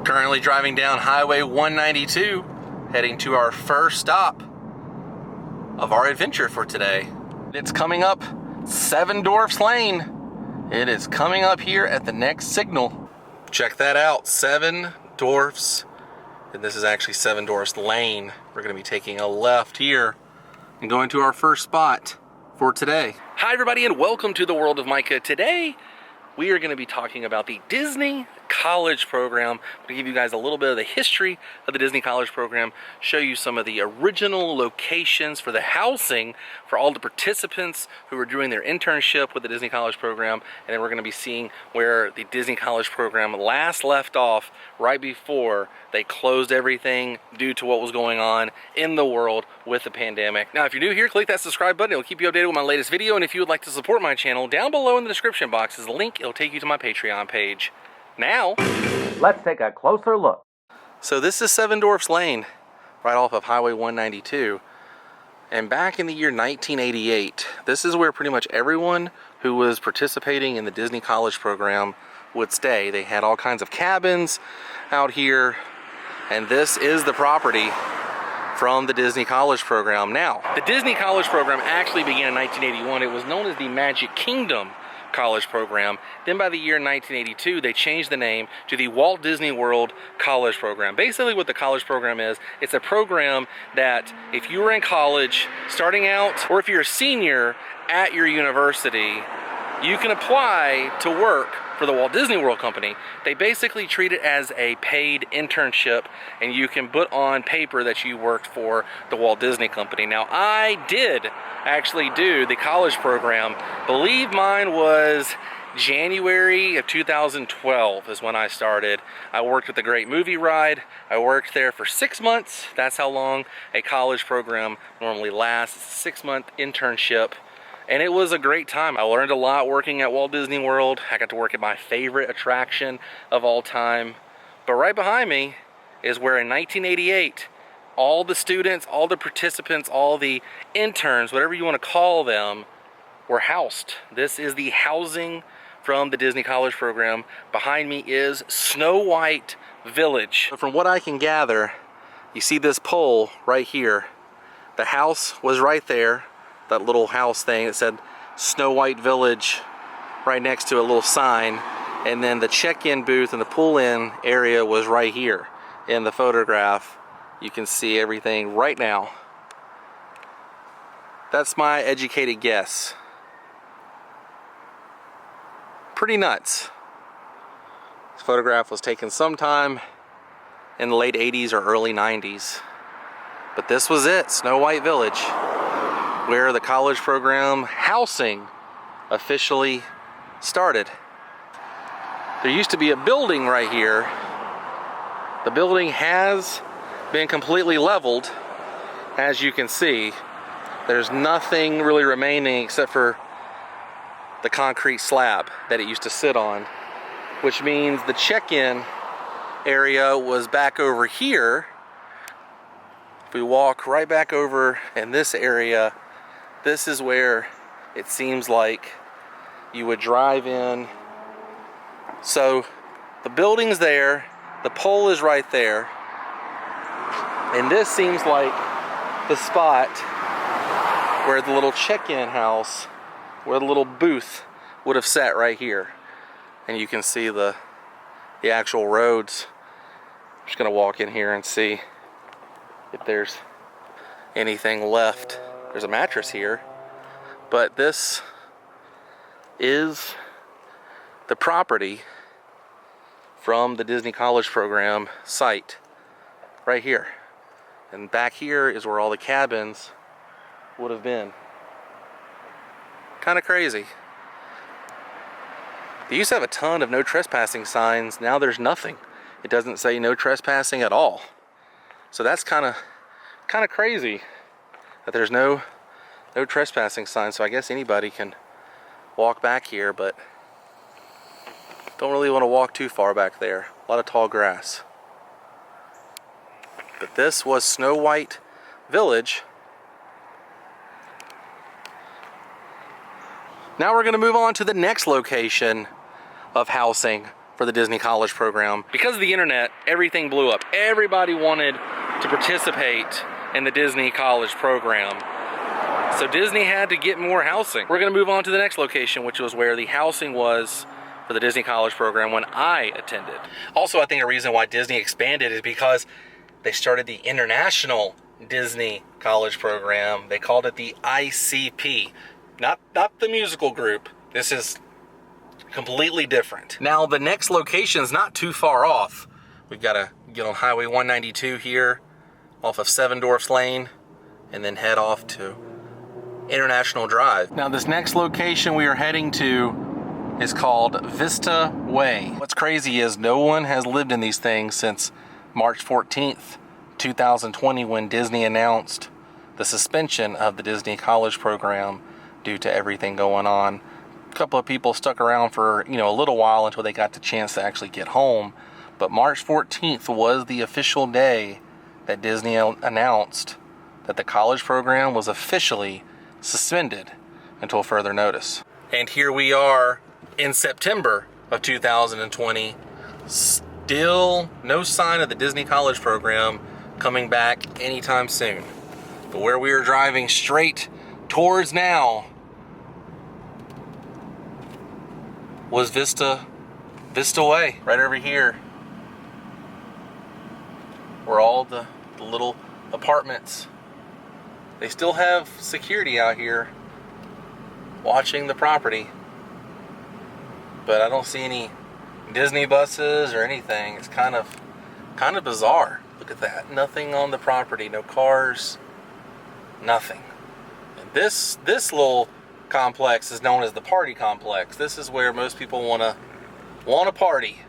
Currently driving down Highway 192, heading to our first stop of our adventure for today. It's coming up Seven Dwars Lane. It is coming up here at the next signal. Check that out, Seven Dwarfs. And this is actually Seven Dwars Lane. We're going to be taking a left here and going to our first spot for today. Hi everybody and welcome to the world of Micah. Today we are going to be talking about the Disney College Program. I'm going to give you guys a little bit of the history of the Disney College Program, show you some of the original locations for the housing for all the participants who are doing their internship with the Disney College Program, and then we're going to be seeing where the Disney College Program last left off right before they closed everything due to what was going on in the world with the pandemic. Now, if you're new here, click that subscribe button. It'll keep you updated with my latest video, and if you would like to support my channel, down below in the description box is a link. It'll take you to my Patreon page. Now, let's take a closer look. So this is Seven Dwars Lane, right off of Highway 192. And back in the year 1988, this is where pretty much everyone who was participating in the Disney College Program would stay. They had all kinds of cabins out here, and this is the property from the Disney College Program. Now, the Disney College Program actually began in 1981. It was known as the Magic Kingdom College Program. Then by the year 1982, they changed the name to the Walt Disney World College Program. Basically what the college program is, it's a program that if you were in college starting out, or if you're a senior at your university, you can apply to work for the Walt Disney World Company. They basically treat it as a paid internship, and you can put on paper that you worked for the Walt Disney Company. Now, I did actually do the college program. Believe mine was January of 2012 is when I started. I worked with the Great Movie Ride. I worked there for 6 months. That's how long a college program normally lasts. It's a 6-month internship. And it was a great time. I learned a lot working at Walt Disney World. I got to work at my favorite attraction of all time. But right behind me is where in 1988, all the students, all the participants, all the interns, whatever you want to call them, were housed. This is the housing from the Disney College Program. Behind me is Snow White Village. From what I can gather, you see this pole right here. The house was right there. That little house thing that said Snow White Village right next to a little sign, and then the check-in booth and the pull-in area was right here. In the photograph you can see everything right now. That's my educated guess. Pretty nuts. This photograph was taken sometime in the late 80s or early 90s, but this was it, Snow White Village, where the college program housing officially started. There used to be a building right here. The building has been completely leveled. As you can see, there's nothing really remaining except for the concrete slab that it used to sit on, which means the check-in area was back over here. If we walk right back over in this area, this is where it seems like you would drive in. So the building's there, the pole is right there, and this seems like the spot where the little check-in house, where the little booth would have sat right here. And you can see the actual roads. I'm just gonna walk in here and see if there's anything left. There's a mattress here, but this is the property from the Disney College Program site right here. And back here is where all the cabins would have been. Kind of crazy. They used to have a ton of no trespassing signs. Now there's nothing. It doesn't say no trespassing at all. So that's kind of crazy that there's no trespassing signs. So I guess anybody can walk back here, but don't really want to walk too far back there. A lot of tall grass. But this was Snow White Village. Now we're going to move on to the next location of housing for the Disney College Program. Because of the internet, everything blew up. Everybody wanted to participate in the Disney College Program. So Disney had to get more housing. We're gonna move on to the next location, which was where the housing was for the Disney College Program when I attended. Also, I think a reason why Disney expanded is because they started the International Disney College Program. They called it the ICP. Not the musical group. This is completely different. Now, the next location is not too far off. We've got to get on Highway 192 here, off of Seven Dwars Lane, and then head off to International Drive. Now, this next location we are heading to is called Vista Way. What's crazy is no one has lived in these things since March 14th, 2020, when Disney announced the suspension of the Disney College Program due to everything going on. A couple of people stuck around for, a little while until they got the chance to actually get home. But March 14th was the official day that Disney announced that the college program was officially suspended until further notice. And here we are in September of 2020, still no sign of the Disney College Program coming back anytime soon. But where we are driving straight towards now was Vista Way, right over here, where all the little apartments. They still have security out here watching the property, but I don't see any Disney buses or anything. It's kind of bizarre. Look at that. Nothing on the property, no cars, nothing. And this little complex is known as the party complex. This is where most people want to party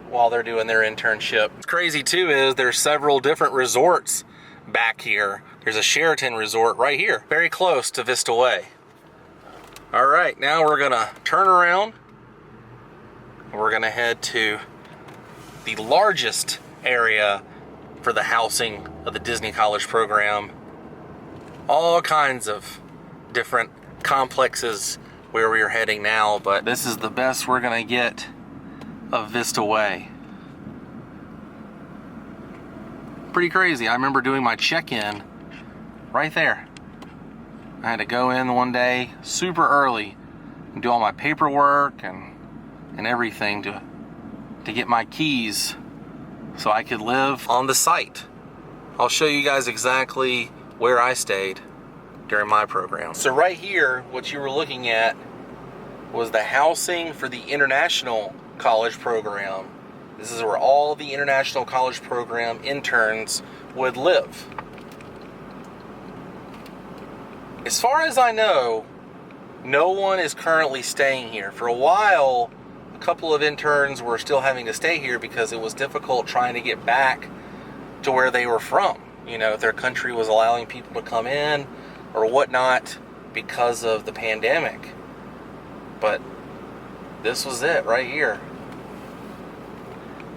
while they're doing their internship. What's crazy too is there's several different resorts back here. There's a Sheraton resort right here, very close to Vista Way. All right, now we're gonna turn around. We're gonna head to the largest area for the housing of the Disney College Program. All kinds of different complexes where we are heading now, but this is the best we're gonna get of Vista Way. Pretty crazy. I remember doing my check-in right there. I had to go in one day super early and do all my paperwork and everything to get my keys so I could live on the site. I'll show you guys exactly where I stayed during my program. So right here, what you were looking at was the housing for the International College Program. This is where all the International College Program interns would live. As far as I know, no one is currently staying here. For a while, a couple of interns were still having to stay here because it was difficult trying to get back to where they were from. If their country was allowing people to come in or whatnot because of the pandemic. But this was it right here.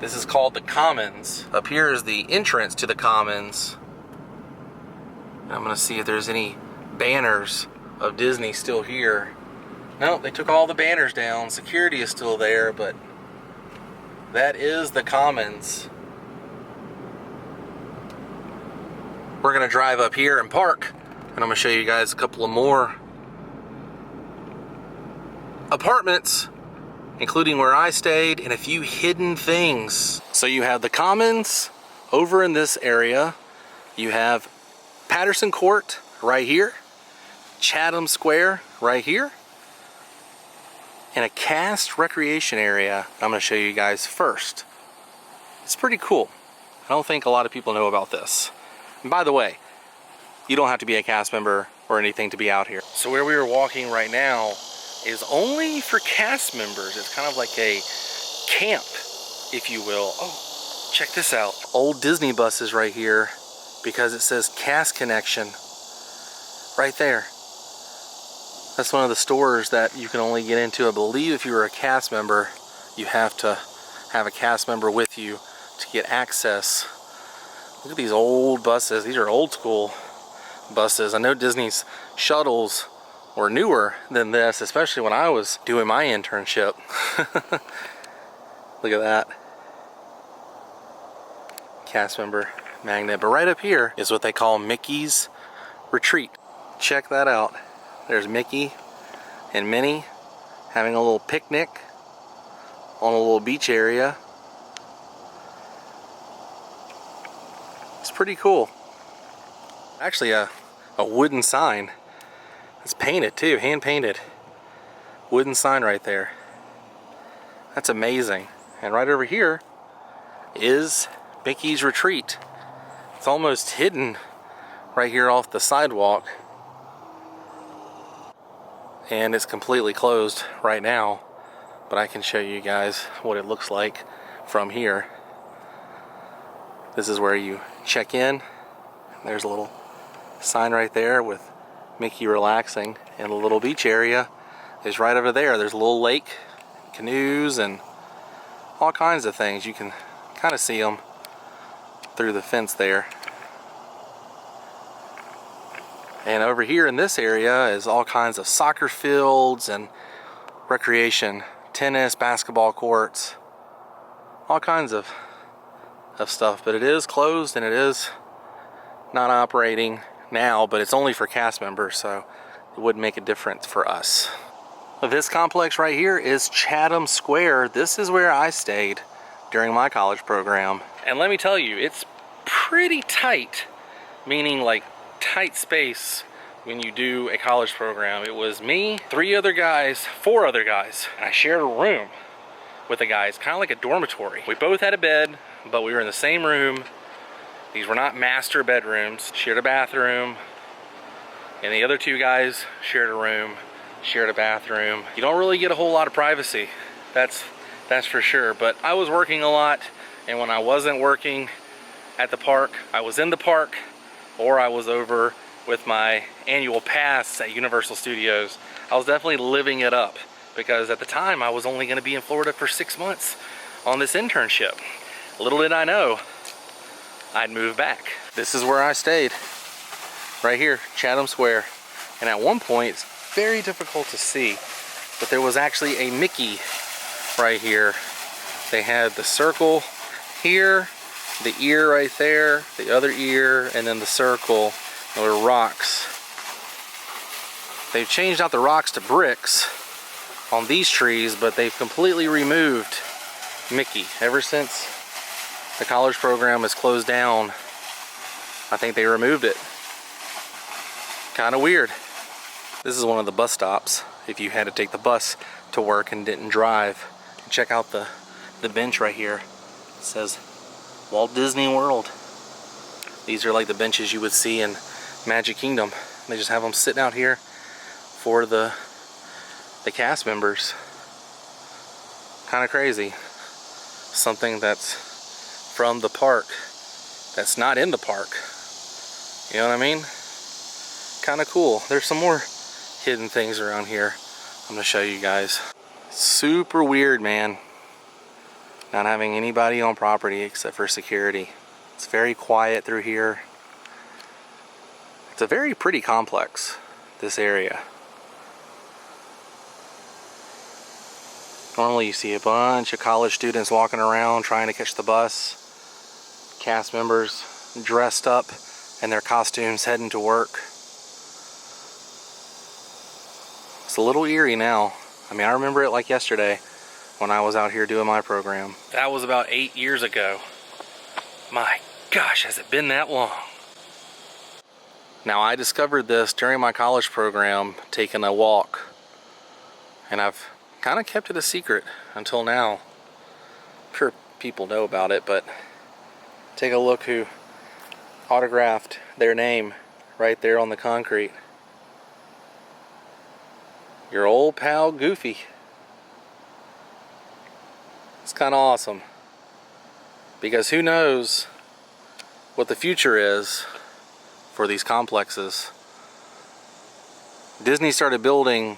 This is called the Commons. Up here is the entrance to the Commons. And I'm gonna see if there's any banners of Disney still here. No, they took all the banners down. Security is still there, but that is the Commons. We're gonna drive up here and park, and I'm gonna show you guys a couple of more apartments, including where I stayed, and a few hidden things. So you have the Commons over in this area. You have Patterson Court right here, Chatham Square right here, and a cast recreation area I'm gonna show you guys first. It's pretty cool. I don't think a lot of people know about this. And by the way, you don't have to be a cast member or anything to be out here. So where we are walking right now is only for cast members. It's kind of like a camp, if you will. Oh, check this out. Old Disney buses right here because it says Cast Connection right there. That's one of the stores that you can only get into. I believe if you were a cast member, you have to have a cast member with you to get access. Look at these old buses. These are old school buses. I know Disney's shuttles were newer than this, especially when I was doing my internship. Look at that. Cast member magnet. But right up here is what they call Mickey's Retreat. Check that out. There's Mickey and Minnie having a little picnic on a little beach area. It's pretty cool. Actually a wooden sign. It's painted too, hand painted. Wooden sign right there. That's amazing. And right over here is Mickey's Retreat. It's almost hidden right here off the sidewalk. And it's completely closed right now, but I can show you guys what it looks like from here. This is where you check in. There's a little sign right there with Mickey relaxing, and the little beach area is right over there. There's a little lake, canoes, and all kinds of things. You can kind of see them through the fence there. And over here in this area is all kinds of soccer fields and recreation, tennis, basketball courts, all kinds of stuff. But it is closed and it is not operating now, but it's only for cast members, so it wouldn't make a difference for us. This complex right here is Chatham Square. This is where I stayed during my college program. And let me tell you, it's pretty tight, meaning like tight space when you do a college program. It was me, 4 other guys, and I shared a room with the guys, kind of like a dormitory. We both had a bed, but we were in the same room. These were not master bedrooms. Shared a bathroom, and the other 2 guys shared a room, shared a bathroom. You don't really get a whole lot of privacy, that's for sure. But I was working a lot, and when I wasn't working at the park, I was in the park, or I was over with my annual pass at Universal Studios. I was definitely living it up, because at the time I was only going to be in Florida for 6 months on this internship. Little did I know I'd move back. This is where I stayed, right here, Chatham Square. And at one point, it's very difficult to see, but there was actually a Mickey right here. They had the circle here, the ear right there, the other ear, and then the circle. There were rocks. They've changed out the rocks to bricks on these trees, but they've completely removed Mickey. Ever since the college program is closed down, I think they removed it. Kind of weird. This is one of the bus stops if you had to take the bus to work and didn't drive. Check out the bench right here. It says Walt Disney World. These are like the benches you would see in Magic Kingdom. They just have them sitting out here for the cast members. Kind of crazy. Something that's from the park that's not in the park. You know what I mean? Kind of cool. There's some more hidden things around here I'm gonna show you guys. Super weird, man. Not having anybody on property except for security. It's very quiet through here. It's a very pretty complex, this area. Normally you see a bunch of college students walking around trying to catch the bus. Cast members dressed up in their costumes heading to work. It's a little eerie now. I mean, I remember it like yesterday when I was out here doing my program. That was about 8 years ago. My gosh, has it been that long? Now, I discovered this during my college program, taking a walk, and I've kind of kept it a secret until now. I'm sure people know about it, but take a look who autographed their name right there on the concrete. Your old pal Goofy. It's kind of awesome, because who knows what the future is for these complexes. Disney started building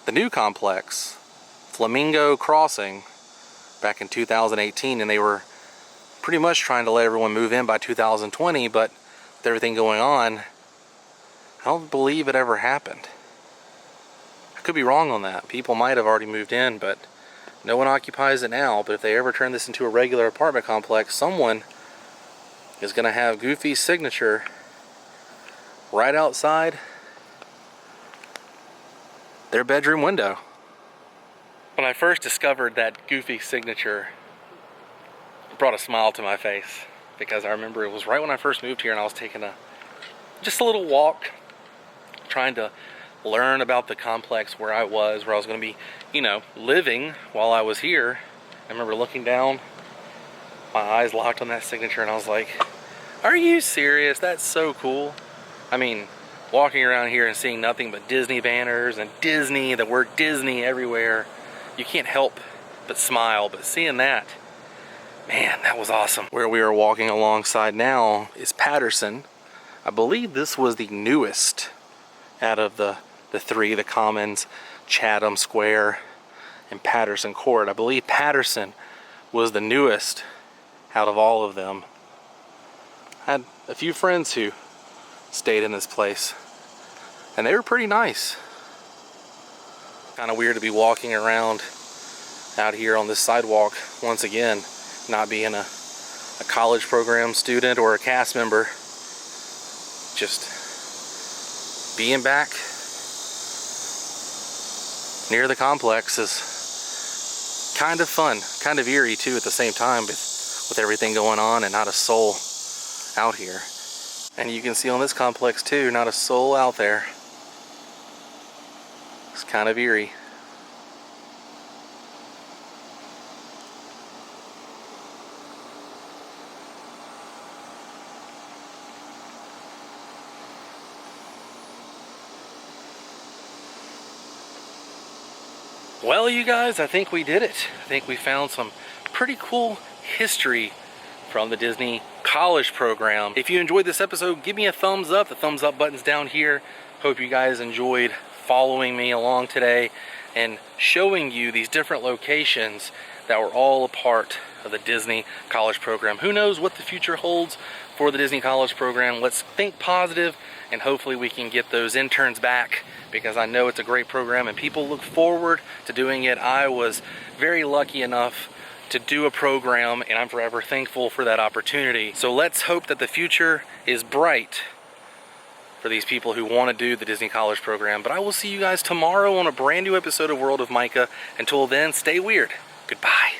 the new complex, Flamingo Crossing, back in 2018, and they were pretty much trying to let everyone move in by 2020, but with everything going on, I don't believe it ever happened. I could be wrong on that. People might have already moved in, but No one occupies it now, but if they ever turn this into a regular apartment complex, someone is going to have Goofy's signature right outside their bedroom window. When I first discovered that Goofy signature, it brought a smile to my face, because I remember it was right when I first moved here and I was taking just a little walk, trying to learn about the complex where I was going to be, living while I was here. I remember looking down, my eyes locked on that signature, and I was like, are you serious? That's so cool. I mean, walking around here and seeing nothing but Disney banners and Disney, the word Disney everywhere, you can't help but smile. But seeing that, man, that was awesome. Where we are walking alongside now is Patterson. I believe this was the newest out of the three, the Commons, Chatham Square, and Patterson Court. I believe Patterson was the newest out of all of them. I had a few friends who stayed in this place, and they were pretty nice. Kind of weird to be walking around out here on this sidewalk once again, not being a college program student or a cast member, just being back near the complex is kind of fun, kind of eerie too at the same time, with everything going on and not a soul out here. And you can see on this complex too, not a soul out there. It's kind of eerie. Well, you guys, I think we did it. I think we found some pretty cool history from the Disney College Program. If you enjoyed this episode, give me a thumbs up. The thumbs up button's down here. Hope you guys enjoyed following me along today and showing you these different locations that were all a part of the Disney College Program. Who knows what the future holds for the Disney College Program? Let's think positive, and hopefully we can get those interns back, because I know it's a great program and people look forward to doing it. I was very lucky enough to do a program, and I'm forever thankful for that opportunity. So let's hope that the future is bright for these people who want to do the Disney College Program. But I will see you guys tomorrow on a brand new episode of World of Micah. Until then, stay weird. Goodbye.